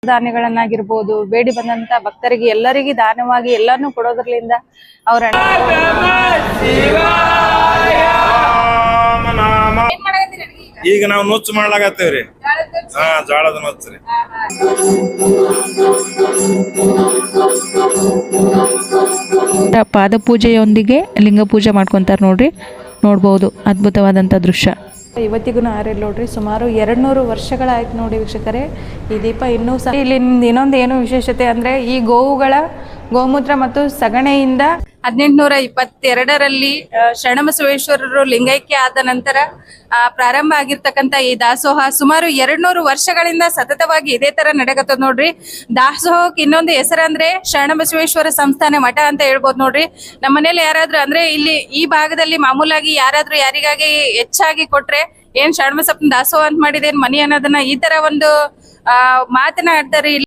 ದಾನಿಗಳನ್ನಾಗಿರ್ಬೋದು ಬೇಡಿ ಬಂದಂತ ಭಕ್ತರಿಗೆ ಎಲ್ಲರಿಗೆ ದಾನವಾಗಿ ಎಲ್ಲಾನು ಕೊಡೋದ್ರಲಿಂದ ಅವ್ರ ಈಗ ನಾವು ನುಚ್ಚು ಮಾಡ್ಲಾಗತ್ತೇವ್ರಿ. ಜೋಳದ ನುಚ್ಚು ರೀ. ಪಾದಪೂಜೆಯೊಂದಿಗೆ ಲಿಂಗ ಪೂಜೆ ಮಾಡ್ಕೊಂತಾರೆ ನೋಡ್ರಿ, ನೋಡ್ಬೋದು ಅದ್ಭುತವಾದಂಥ ದೃಶ್ಯ. ಇವತ್ತಿಗೂ ಆರಿಲ್ಲ ನೋಡ್ರಿ, ಸುಮಾರು 200 ವರ್ಷಗಳಾಯ್ತು ನೋಡಿ ವೀಕ್ಷಕರೇ. ಈ ದೀಪ ಇನ್ನೂ ಸಹ ಇಲ್ಲಿ ಇನ್ನೊಂದು ಏನು ವಿಶೇಷತೆ ಅಂದ್ರೆ ಈ ಗೋವುಗಳ ಗೋಮೂತ್ರ ಮತ್ತು ಸಗಣೆಯಿಂದ 1822ರಲ್ಲಿ ಶರಣಬಸವೇಶ್ವರರು ಲಿಂಗೈಕ್ಯ ಆದ ನಂತರ ಪ್ರಾರಂಭ ಆಗಿರ್ತಕ್ಕಂಥ ಈ ದಾಸೋಹ ಸುಮಾರು 200 ವರ್ಷಗಳಿಂದ ಸತತವಾಗಿ ಇದೇ ತರ ನಡೆಗತ್ತದ ನೋಡ್ರಿ. ದಾಸೋಹಕ್ಕೆ ಇನ್ನೊಂದು ಹೆಸರಂದ್ರೆ ಶರಣಬಸವೇಶ್ವರ ಸಂಸ್ಥಾನ ಮಠ ಅಂತ ಹೇಳ್ಬೋದು ನೋಡ್ರಿ. ನಮ್ಮ ಮನೇಲಿ ಯಾರಾದ್ರೂ ಅಂದ್ರೆ ಇಲ್ಲಿ ಈ ಭಾಗದಲ್ಲಿ ಮಾಮೂಲಾಗಿ ಯಾರಾದ್ರೂ ಯಾರಿಗಾಗಿ ಹೆಚ್ಚಾಗಿ ಕೊಟ್ರೆ ಏನ್ ಶರಣಬಸಪ್ಪನ ದಾಸೋಹ ಅಂತ ಮಾಡಿದೇನ್ ಮನಿ ಅನ್ನೋದನ್ನ ಈ ತರ ಒಂದು ಮಾತನಾಡ್ತಾರೆ.